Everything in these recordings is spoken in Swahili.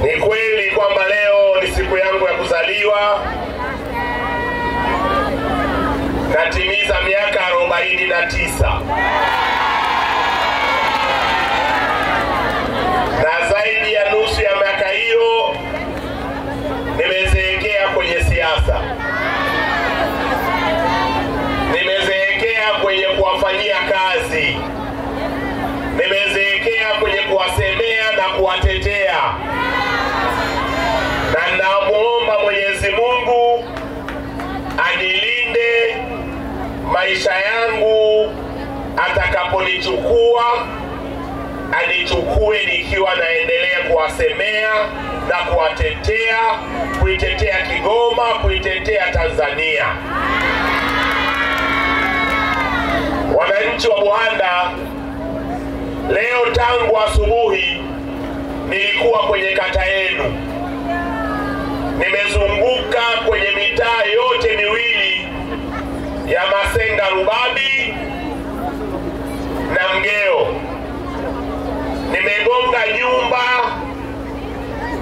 Ni kweli kwamba leo ni siku yangu ya kuzaliwa. Natimiza miaka 49. Na zaidi ya nusu ya miaka hiyo nimezeekea kwenye siasa. Nimezeekea kwenye kuwafanyia kazi. Nimezeekea kwenye kuwasemea na kuwatetea. Na namuomba Mwenyezi Mungu anilinde maisha yangu, atakaponichukua anichukue nikiwa naendelea kuwasemea na kuwatetea, kuitetea Kigoma, kuitetea Tanzania. Wananchi wa Buhanda, leo tangu asubuhi nilikuwa kwenye kata yenu. Nimezunguka kwenye mitaa yote miwili ya Masenga Rubabi na Mgeo. Nimegonga nyumba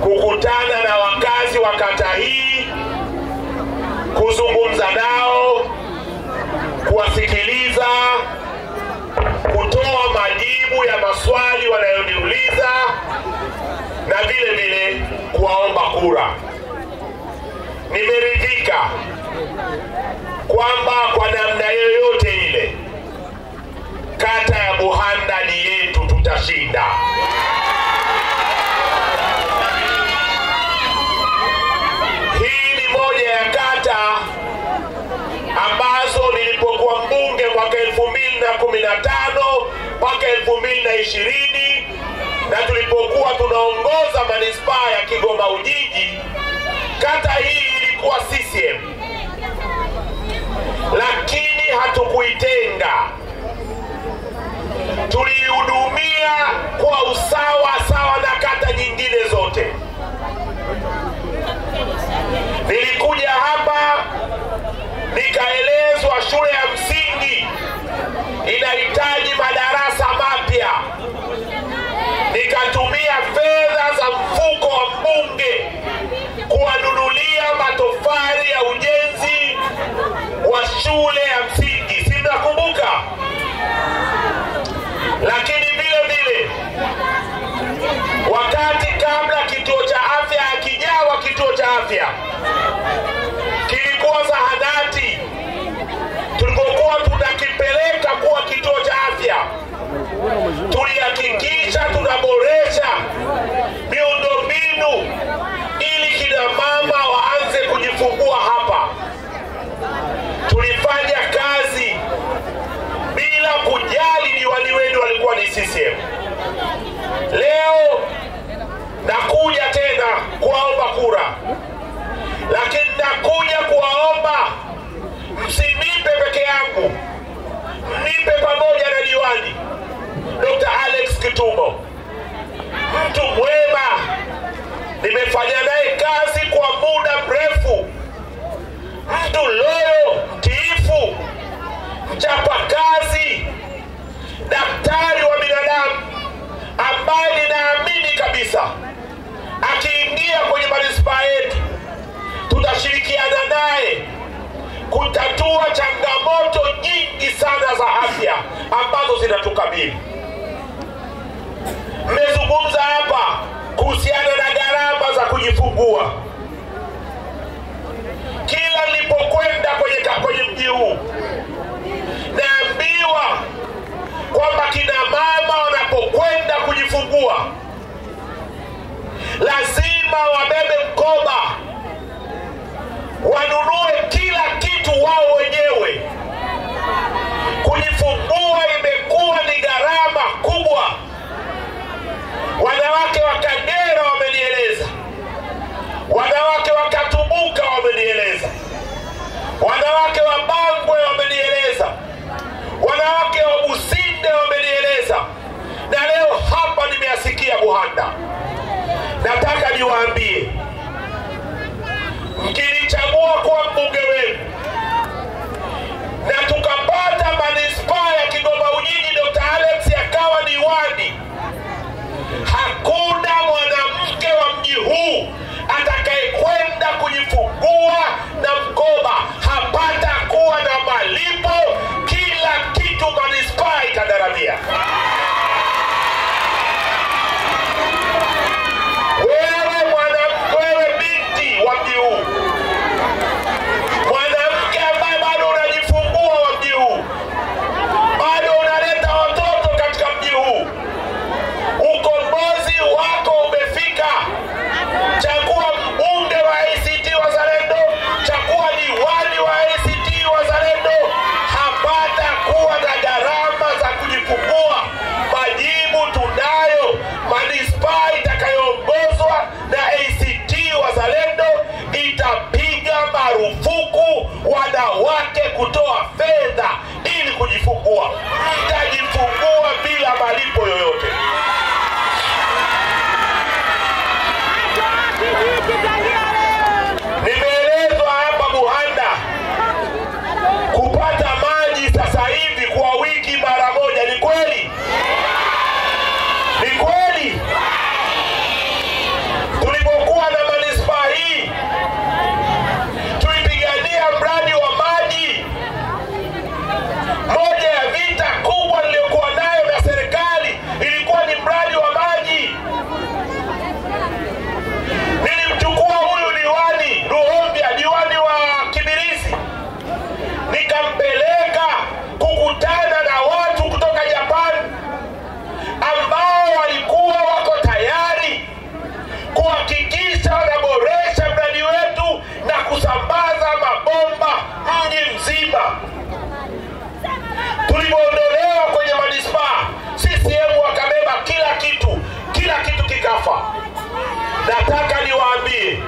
kukutana na wakazi wa kata hii, kuzungumza nao, kuwasikiliza, kutoa majibu ya maswali wanayoniuliza na vile vile kuwaomba kura. Nimeridhika kwamba kwa namna yoyote ile kata ya Buhanda ni yetu, tutashinda. Hii ni moja ya kata ambazo nilipokuwa mbunge mwaka 2015 mpaka 2020 na tulipokuwa tunaongoza manispaa ya Kigoma Ujiji, kata hii ilikuwa CCM, lakini hatukuitenga. Tulihudumia kwa usawa sawa na kata nyingine zote. Nilikuja hapa nikaelezwa shule ya msingi inahitaji madarasa mapya. Nikatumia fedha za mfuko wa mbunge kuwanunulia matofali ya ujenzi wa shule ya msingi. Si mnakumbuka? Lakini vile vile wakati kabla kituo cha afya hakijawa kituo cha afya, kilikuwa zahanati, tulipokuwa tunakipeleka kuwa kituo cha afya, tulihakikisha tunaboresha miundombinu ili kina mama waanze kujifungua hapa. Tulifanya kazi bila kujali diwani wenu walikuwa ni CCM. Leo nakuja tena kuwaomba kura, lakini nakuja kuwaomba msinipe peke yangu, mnipe pamoja na diwani Dr. Alex Kitumo. Mtu mwema, nimefanya naye kazi kwa muda mrefu, mtu loyo, mtiifu, mchapa kazi, daktari wa binadamu ambaye ninaamini kabisa akiingia kwenye manispaa yetu tutashirikiana naye kutatua changamoto nyingi sana za afya ambazo zinatukabili. Mmezungumza hapa kuhusiana na gharama za kujifungua. Kila nilipokwenda kwenye mji huu naambiwa kwamba kina mama wanapokwenda kujifungua lazima wabebe mkoba, wanunue kila kitu wao wenyewe. Kujifungua imekuwa ni gharama kubwa. Wanawake wa Kagera wamenieleza, wanawake wa Katubuka wamenieleza, wanawake wa Bangwe wamenieleza, wanawake wa Businde wamenieleza, na leo hapa nimeasikia Buhanda. Nataka niwaambie, mkinichagua kuwa mbunge wenu na tukapata manispaa ya Kigoma Ujiji, Dr. Alex akawa diwani, hakuna mwanamke wa mji huu Tulivyoondolewa kwenye manispaa, CCM wakabeba kila kitu kikafa. Nataka niwaambie,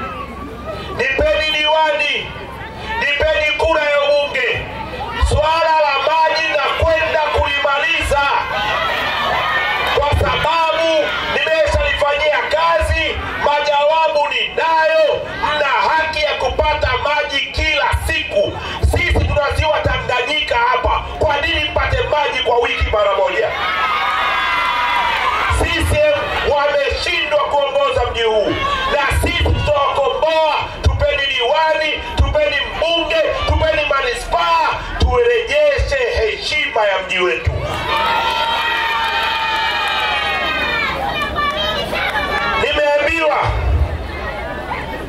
nipeni diwani, nipeni kura ya ubunge, swala la maji na kwenda kulimaliza, kwa sababu nimeshalifanyia kazi. Majawabu ninayo. Mna haki ya kupata maji kila siku. Sisi tunaziwa Tanganyika hapa, kwa nini mpate maji kwa wiki mara moja? Sisi wameshindwa kuongoza mji huu, na sisi tutawakomboa. Tupeni diwani, tupeni mbunge, tupeni manispaa, turejeshe heshima ya mji wetu. Nimeambiwa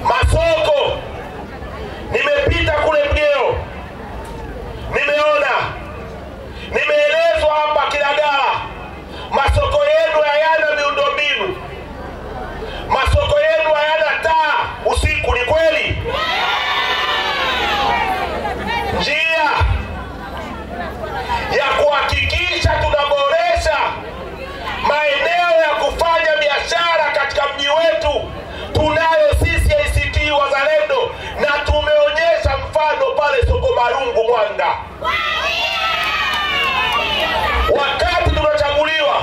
masoko, nimepita kule Mgeo, nimeelezwa hapa Kilagala, masoko yenu hayana miundombinu, masoko yenu hayana taa usiku. Ni kweli? Njia ya kuhakikisha tunaboresha maeneo ya kufanya biashara katika mji wetu tunayo sisi ACT Wazalendo, na tumeonyesha mfano pale soko Marungu Mwanga. Wakati tunachaguliwa,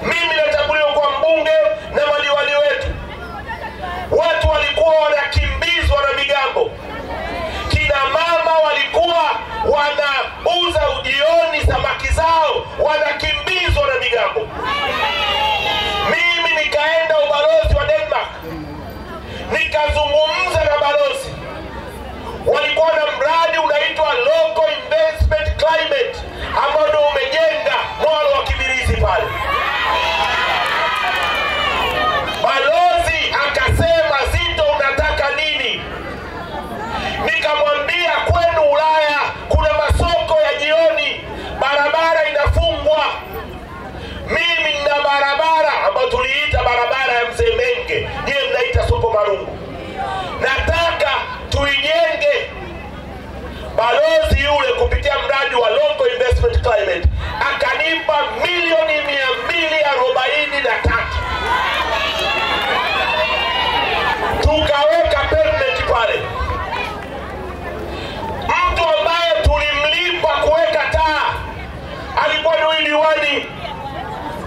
mimi nachaguliwa kwa mbunge na madiwani wetu, watu walikuwa wanakimbizwa na migambo. Kina mama walikuwa wanauza jioni samaki zao, wanakimbizwa na migambo. Mimi nikaenda ubalozi wa Denmark, nikazungumza na balozi. Walikuwa na mradi unaitwa Local Investment Climate, ambao ndio umejenga mwalo wa Kibirizi pale. Balozi akasema, Zito unataka nini? Nikamwambia, kwenu Ulaya kuna masoko ya jioni, barabara inafungwa. Mimi nina barabara ambayo tuliita barabara ya Mzee Menge, ndiye mnaita soko Marungu, nataka tuijenge. Balozi yule kupitia mradi wa Local Investment Climate akanipa milioni 243. Tukaweka pavement pale. Mtu ambaye tulimlipa kuweka taa alikuwa ni diwani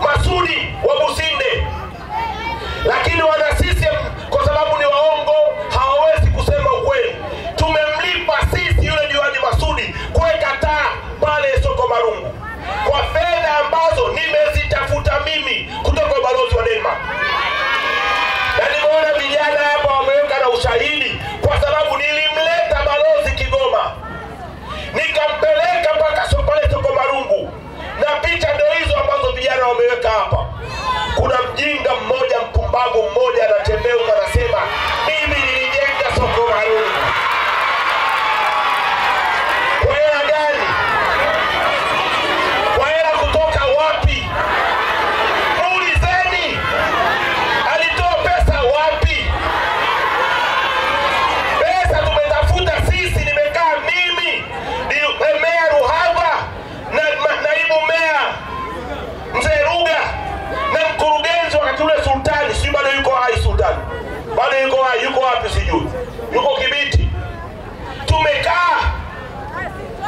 Masudi wa Businde, lakini wana CCM kwa sababu ni waongo hawawezi kusema ukweli. Tumemlipa sisi yule diwani Masudi kuweka taa pale soko Marungu kwa fedha ambazo nimezitafuta mimi kutoka ubalozi wa Denmark. Na nimeona vijana hapa wameweka na ushahidi, kwa sababu nilimleta balozi Kigoma, nikampeleka mpaka soko Marungu, na picha ndio hizo ambazo vijana wameweka hapa. Kuna mjinga mmoja, mpumbavu mmoja anatembea anasema, mimi nilijenga soko Marungu. Kwa hela gani? Kwa hela kutoka wapi? Muulizeni, alitoa pesa wapi? Pesa tumetafuta sisi. Nimekaa mimi, Meya Ruhava na naibu meya Mzee Ruga na mkurugenzi wakati ule Sultani, si bado yuko hai Sultani? Bado yuko hai, yuko wapi sijui. Yuko Kibiti. Tumekaa,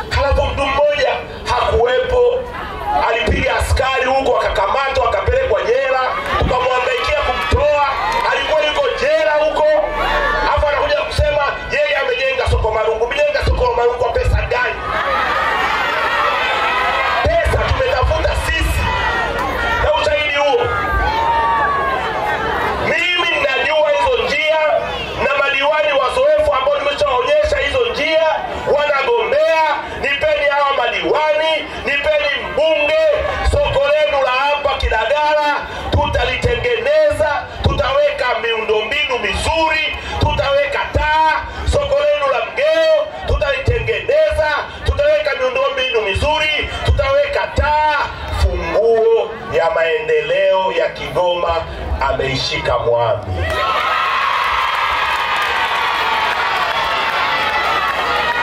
halafu mtu mmoja hakuwepo, alipiga askari huko akakamatwa akapelekwa jela, tukamwangaikia kumtoa, alikuwa yuko jela huko. Hapo anakuja kusema yeye amejenga soko Marungu. Bijenga soko Marungu kwa pesa gani? Pesa tumetafuta sisi, na ushahidi huo. Mimi ninajua hizo njia, na madiwani wazoefu ambao nimeshaonyesha hizo njia wanagombea. Nipeni hawa madiwani, nipeni mbunge. Soko lenu la hapa Kilagala tutalitengeneza, tutaweka miundombinu mizuri, tutaweka taa. Soko lenu la Mgeo tutalitengeneza, tutaweka miundombinu mizuri, tutaweka taa. Funguo ya maendeleo ya Kigoma ameishika Mwami.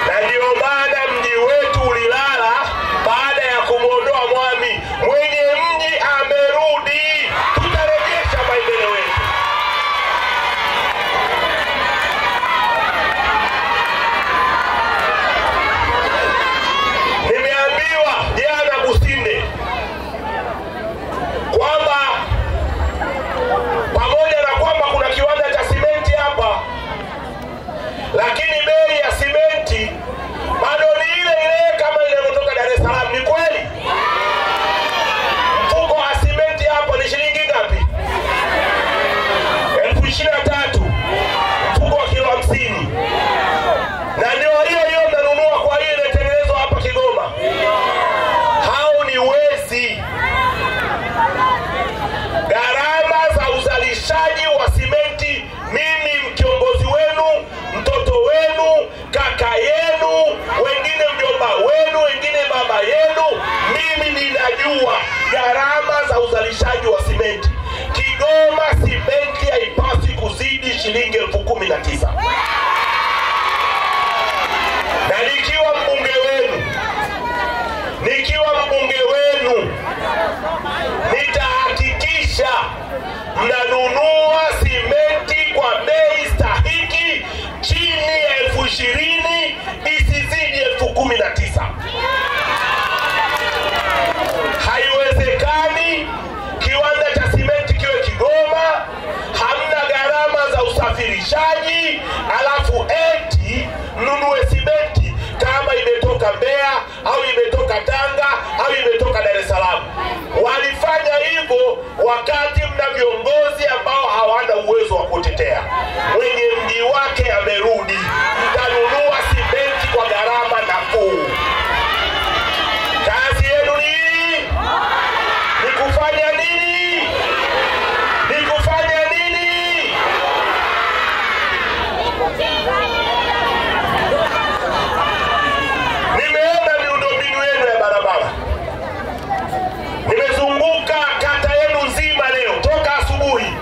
Na ndio maana mji wetu ulilala baada ya shilingi 19,000. Na nikiwa mbunge wenu nitahakikisha mnanunua simenti kwa bei stahiki, chini ya 20,000, isizidi 19,000. Haiwezekani kiwanda cha simenti kiwe Kigoma, hamna gharama za usafirishaji, alafu eti mnunue simenti kama imetoka Mbeya au imetoka Tanga au imetoka Dar es Salaam. Walifanya hivyo wakati mna viongozi ambao hawana uwezo wa kutetea. Mwenye mji wake amerudi, mtanunua simenti kwa gharama nafuu. Kazi yenu ni kufanya nini? Nimeona miundombinu yenu ya barabara. Nimezunguka kata yenu nzima leo toka asubuhi.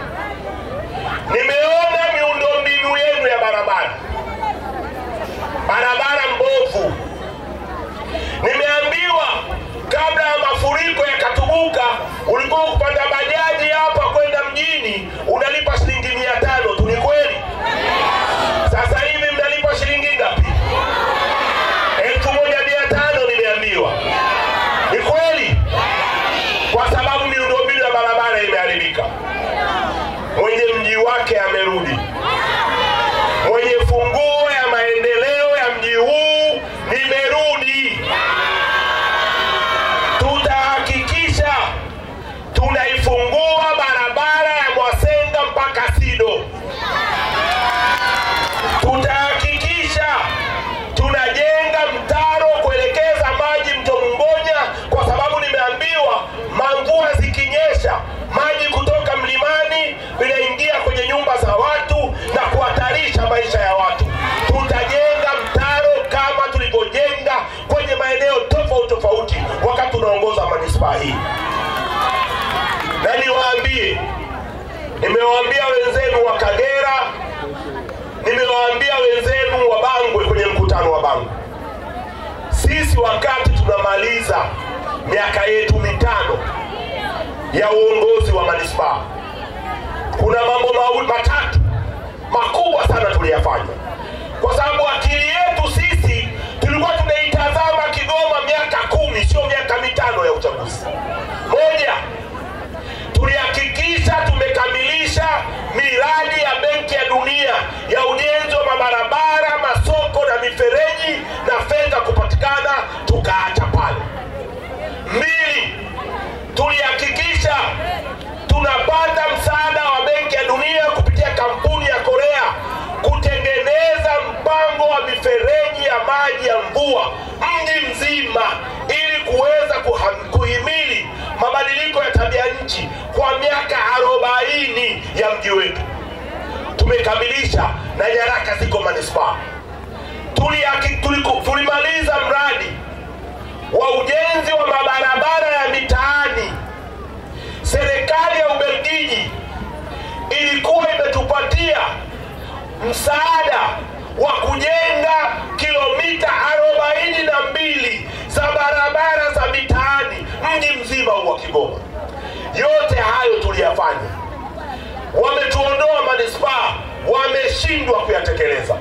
Nimeona miundombinu yenu ya barabara. Barabara mbovu. Nimeambiwa kabla ya mafuriko yakatubuka, ulikuwa kupanda bajaji hapa kwenda mjini unalipa shilingi 500 tu. Ni kweli? Sasa hivi mnalipa shilingi ngapi? 1,500 nimeambiwa. Ni kweli? Kwa sababu miundombinu ya barabara imeharibika. Mwenye mji wake amerudi. Mwenye funguo ya maendeleo ya mji huu nimerudi. Tutahakikisha tunaifungua barabara ya Mwasenga mpaka Sido. Tutahakikisha tunajenga mtaro kuelekeza maji mto Mngonya, kwa sababu nimeambiwa mvua zikinyesha maji kutoka mlimani vinaingia kwenye nyumba za watu na kuhatarisha maisha ya watu. Tutajenga mtaro kama tulivyojenga kwenye maeneo tofauti wakati tunaongoza manispaa hii. Na nimewaambia wenzenu wa Kagera, nimewaambia wenzenu wa Bangwe kwenye mkutano wa Bangwe, sisi wakati tunamaliza miaka yetu 5 ya uongozi wa manispaa, kuna mambo matatu makubwa sana tuliyafanya. Kwa sababu akili yetu sisi tulikuwa tunaitazama Kigoma miaka 10, sio miaka 5 ya uchaguzi. Moja, tulihakikisha tumekamilisha miradi ya Benki ya Dunia ya ujenzi wa mabarabara, masoko na mifereji, na fedha kupatikana tukaacha pale. 2, tulihakikisha tunapata msaada wa Benki ya Dunia kupitia kampuni ya Korea kutengeneza mpango wa mifereji ya maji ya mvua mji mzima, ili kuweza kuhimili mabadiliko ya tabia nchi kwa miaka 40 ya mji wetu. Tumekamilisha na nyaraka ziko manispaa. Tulimaliza mradi wa ujenzi wa mabarabara ya mitaani. Serikali ya Ubelgiji ilikuwa imetupatia msaada wa kujenga kilomita 42 za barabara za mitaani mji mzima wa Kigoma. Yote hayo tuliyafanya. Wametuondoa manispaa, wameshindwa kuyatekeleza.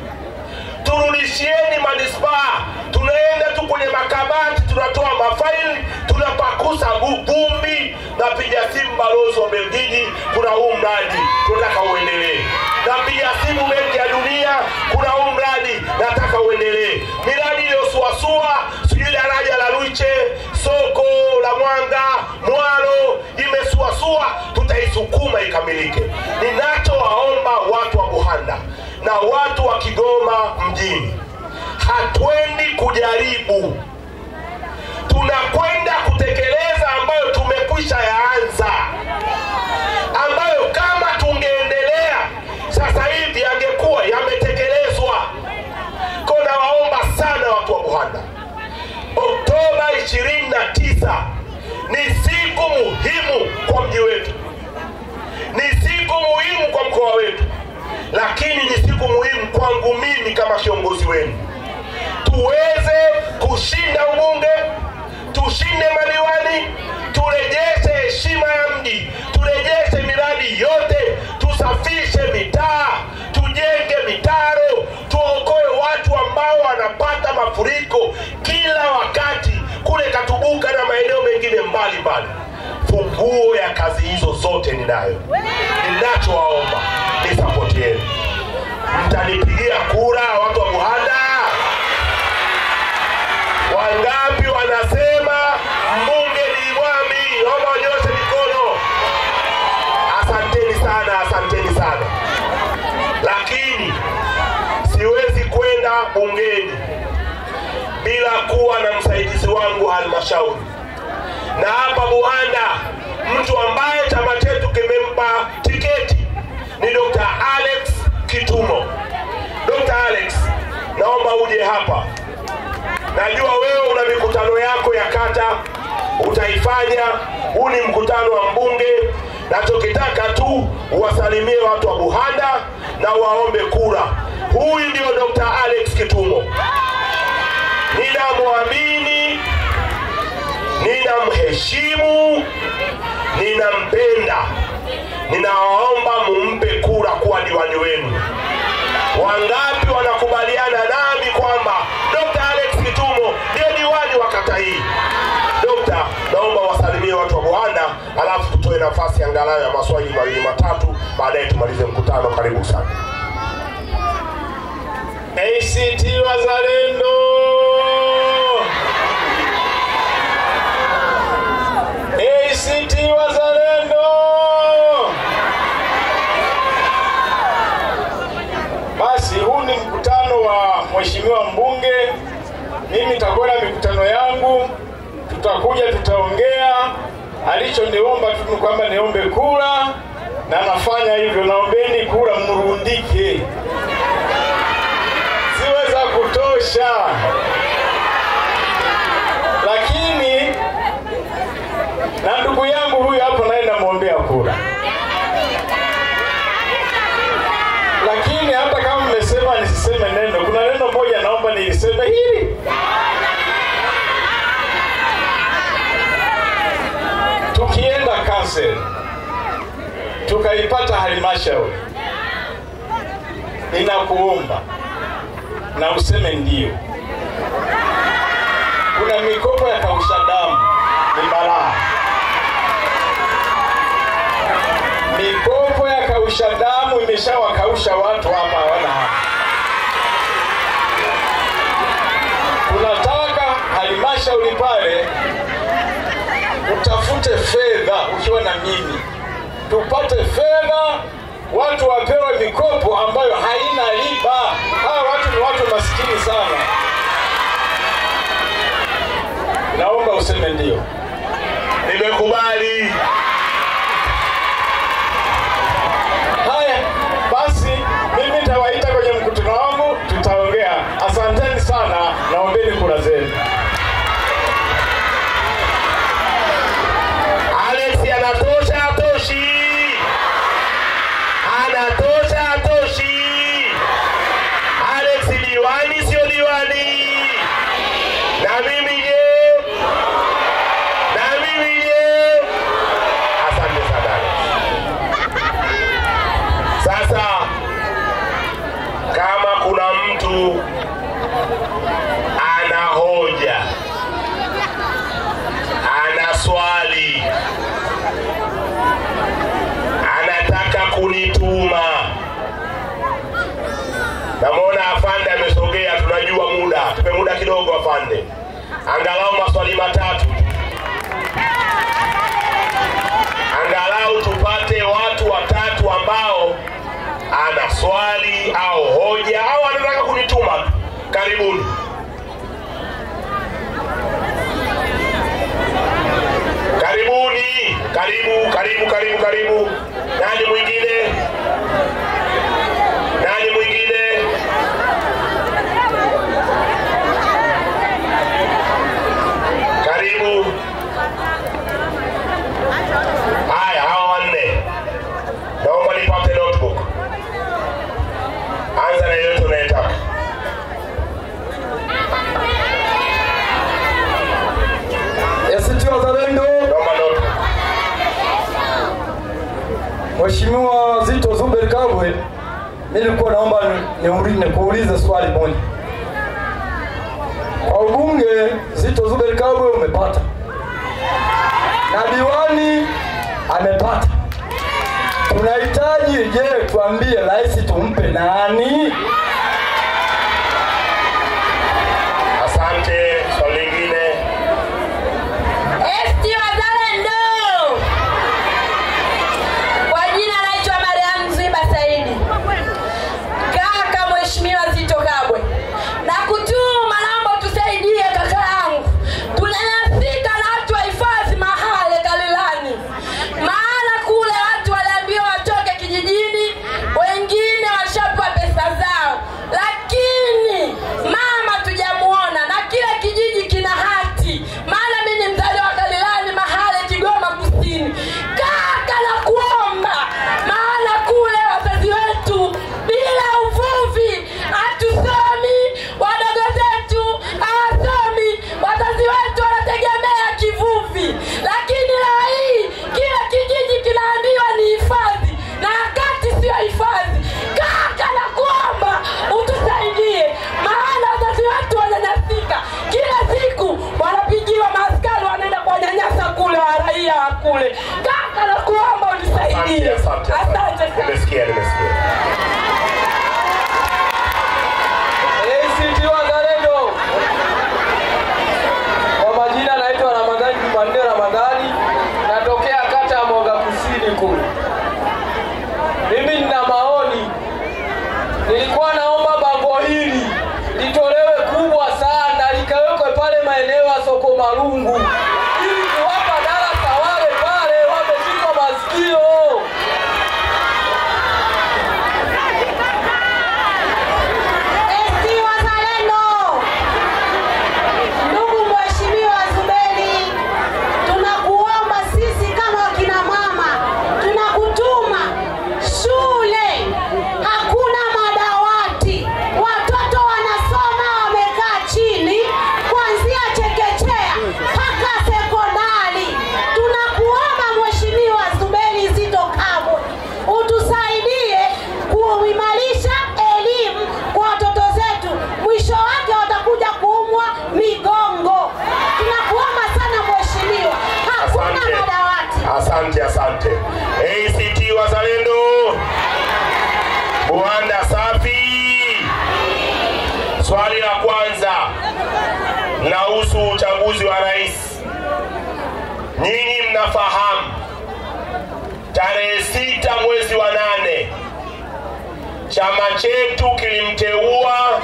Turudishieni manispaa. Tunaenda tu kwenye makabati, tunatoa mafaili, tunapakusa vumbi, na piga simu balozi wa Belgiji, kuna huu mradi tunataka uendelee. Na piga simu Benki ya Dunia, kuna huu mradi nataka uendelee. Miradi iliyosuasua, sijui daraja la Luiche, soko la Mwanga, Mwalo, imesuasua, tutaisukuma ikamilike. Ninachowaomba watu wa Buhanda na watu wa Kigoma mjini, hatuendi kujaribu, tunakwenda kutekeleza ambayo tumekwisha yaanza, ambayo kama tungeendelea sasa hivi yangekuwa yametekelezwa. Kuna waomba sana watu wa Buhanda, Oktoba 29 ni siku muhimu kwa mji wetu, ni siku muhimu kwa mkoa wetu, lakini viongozi wenu, tuweze kushinda ubunge, tushinde madiwani, turejeshe heshima ya mji, turejeshe miradi yote, tusafishe mitaa, tujenge mitaro, tuokoe watu ambao wanapata mafuriko kila wakati kule Katubuka na maeneo mengine mbalimbali. Funguo ya kazi hizo zote ninayo. Ninachowaomba ni support yenu. Mtanipigia kura watu wa Buhanda? Wangapi wanasema mbunge ni Mwami? Naomba wanyoshe mikono. Asanteni sana, asanteni sana. Lakini siwezi kwenda bungeni bila kuwa na msaidizi wangu halmashauri. Na hapa Buhanda mtu ambaye chama chetu kimempa tiketi ni Dr. Alex Kitumo. Dr. Alex, naomba uje hapa. Najua wewe una mikutano yako ya kata utaifanya. Huu ni mkutano wa mbunge. Nachokitaka tu uwasalimie watu wa Buhanda na waombe kura. Huyu ndio Dr. Alex Kitumo. Ninamwamini, ninamheshimu, ninampenda. Ninawaomba mumpe kura kuwa diwani wenu. Wangapi wanakubaliana nami kwamba Dr. Alex Kitumo ndiye diwani wa kata hii? Dr. naomba wasalimie watu wa Buhanda, alafu tutoe nafasi angalau ya maswali mawili matatu, baadaye tumalize mkutano. Karibu sana. ACT Wazalendo! ACT Wazalendo! Basi huu ni mkutano wa mheshimiwa mbunge. Mimi nitakuwa na mikutano yangu, tutakuja tutaongea. Alichoniomba tu kwamba niombe kura, na nafanya hivyo. Naombeni kura mrundike. Siweza kutosha. Lakini na ndugu yangu huyu hapo naye namwombea kura. Lakini hata kama mmesema nisiseme neno, kuna neno moja naomba niliseme hili. Tukienda council tukaipata halmashauri, ninakuomba na useme ndio. Kuna mikopo ya kausha damu ni balaa. Mikopo ya kausha damu imeshawakausha watu hapa hawana hapa. Tunataka halmashauri pale utafute fedha ukiwa na mimi. Tupate fedha, watu wapewe mikopo ambayo haina riba. Hawa watu ni watu maskini sana. Naomba useme ndio. Nimekubali. Haya, basi mimi nitawaita kwenye mkutano wangu, tutaongea. Asanteni sana, naombeni kura zenu. Alex anatosha atoshi? Anatosha atoshi? Alex diwani sio diwani? Na mimi je? Na mimi je? Asante sana. Sasa kama kuna mtu ana hoja, ana swali, anataka kunituma, namwona afande amesogea, tunajua muda, tupe muda kidogo afande, angalau maswali matatu, angalau tupate watu watatu ambao ana swali au hoja au anataka kunituma. Karibuni. Karibuni. Karibu. Nani mwingine? Karibu. Haya, hawa wanne. Naomba nipate notebook. Anza na yote unayotaka. Kabwe, mimi nilikuwa naomba nikuulize swali moja. Kwa ubunge Zitto Zuberi Kabwe umepata, na diwani amepata. Tunahitaji, je, tuambie rais tumpe nani? Asante. Swali lingine. ACT Wazalendo. Kwa jina naitwa Mariam Ziba Saidi. Kaka Mheshimiwa Zitto Kabwe, na kutuma naomba tusaidie kaka yangu. Tunanyanyasika na watu wa hifadhi mahali Kalilani. Maana kule watu waliambiwa watoke kijijini, wengine washapewa pesa zao. Lakini mama tujamuona, na kila kijiji kina hati. Maana mimi ni mzaliwa wa Kalilani mahali Kigoma Kusini. Kaka na kuomba, maana kule wazazi wetu bila uvuvi hatusomi, wadogo zetu hawasomi, wazazi wetu wanategemea kivuvi. Lakini leo hii kila kijiji kinaambiwa ni hifadhi, na wakati sio hifadhi. Kaka na kuomba utusaidie, maana wazazi wetu wananyanyasika. Kila siku wanapigiwa maaskari wanaenda kuwanyanyasa kule wa raia wa kule. Kaka na kuomba utusaidie. Asante sana. Nimesikia. ACT Wazalendo. Kwa majina naitwa Ramadhani Jumande Ramadhani, natokea kata ya Mwanga Kusini kule. Mimi nina maoni. Nilikuwa naomba bango hili litolewe kubwa sana, likawekwe pale maeneo ya soko Marungu, ili kuwapa darasa wale pale wameshika masikio. ACT Wazalendo. Ndugu Mheshimiwa Zuberi, tunakuomba sisi kama wakina mama, tunakutuma shule. Hakuna madawati. Watoto wanasoma wamekaa chini kuanzia chekechea mpaka sekondari. Tunakuomba Mheshimiwa Zuberi Zitto Kabwe, utusaidie kuimarisha elimu kwa watoto zetu. Mwisho wake watakuja kuumwa migongo. Tunakuomba sana Mheshimiwa. Hakuna madawati. Asante. ACT Wazalendo. Buhanda safi. Swali la kwanza linahusu uchaguzi wa rais. Nyinyi mnafahamu tarehe 6 mwezi wa 8 chama chetu kilimteua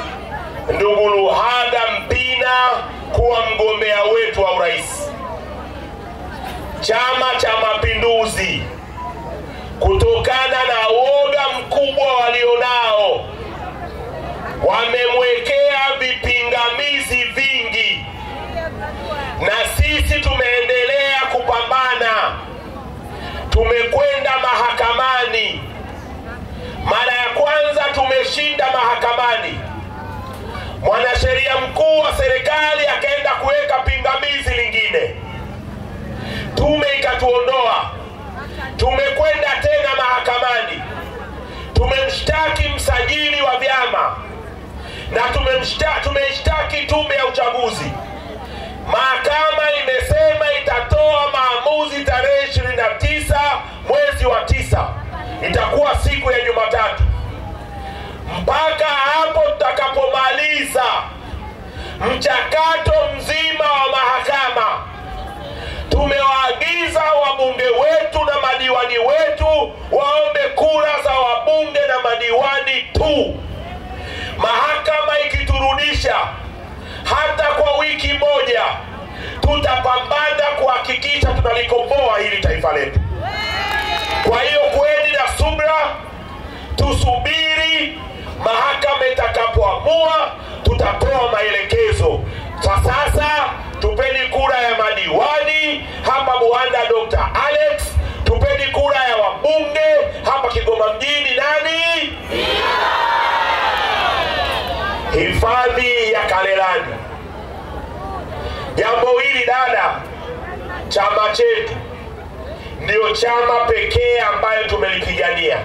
ndugu Luhaga Mpina kuwa mgombea wetu wa urais. Chama cha Mapinduzi, kutokana na woga mkubwa walionao, wamemwekea vipingamizi vingi, na sisi tumeendelea kupambana. Tumekwenda mahakamani. Mara ya kwanza tumeshinda mahakamani. Mwanasheria mkuu wa serikali akaenda kuweka pingamizi lingine, tume ikatuondoa. Tumekwenda tena mahakamani, tumemshtaki msajili wa vyama na tumeshtaki tume ya uchaguzi. Mahakama imesema itatoa maamuzi tarehe 29 mwezi wa 9, itakuwa siku ya Jumatatu. Mpaka hapo tutakapomaliza mchakato mzima wa mahakama, tumewaagiza wabunge wetu na madiwani wetu waombe kura za wabunge na madiwani tu. Mahakama ikiturudisha hata kwa wiki moja, tutapambana kuhakikisha tunalikomboa hili taifa letu. Kwa hiyo kweni na subra, tusubiri mahakama itakapoamua, tutatoa maelekezo. Sasa tupeni kura ya madiwani hapa Buhanda Dr. Alex, tupeni kura ya wabunge hapa Kigoma mjini nani? Hifadhi ya Kalelani. Jambo hili dada, chama chetu ndio chama pekee ambayo tumelipigania.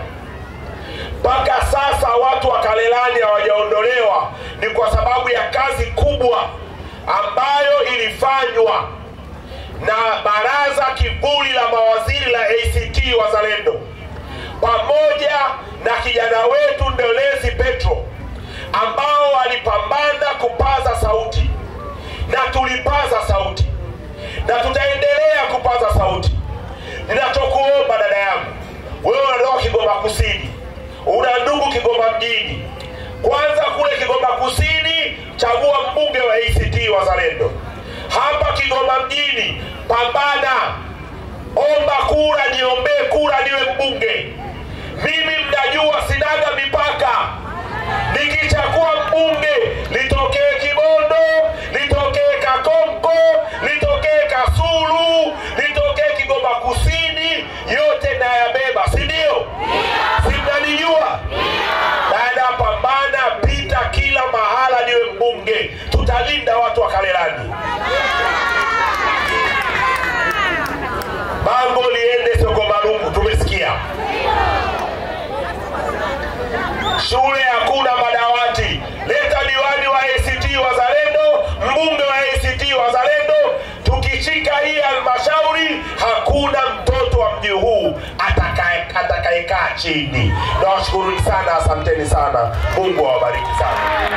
mpaka sasa watu wa Kalelani hawajaondolewa, ni kwa sababu ya kazi kubwa ambayo ilifanywa na baraza kivuli la mawaziri la ACT Wazalendo pamoja na kijana wetu Ndolezi Petro, ambao walipambana kupaza sauti, na tulipaza sauti na tutaendelea kupaza sauti. Ninachokuomba dada yangu, wewe unatoka Kigoma Kusini, una ndugu Kigoma Mjini, kwanza kule Kigoma Kusini chagua mbunge wa ACT Wazalendo. Hapa Kigoma Mjini pambana, omba kura, niombee kura niwe mbunge. Mimi mnajua sinaga mipaka, nikichagua mbunge litokee Kibondo, litokee Kakonko, litokee Kasulu, litokee Kigoma Kusini, yote nayabeba, si ndio? Si mnanijua? Baada ya pambana, pita kila mahala niwe mbunge. Tutalinda watu wa Kalelani. Bango liende Soko Marungu, tumesikia. Shule hakuna madawati, leta diwani wa ACT Wazalendo, mbunge wa ACT Wazalendo. Tukishika hii halmashauri, hakuna mtoto wa mji huu atakayekaa chini. Nawashukuruni sana, asanteni sana. Mungu awabariki sana.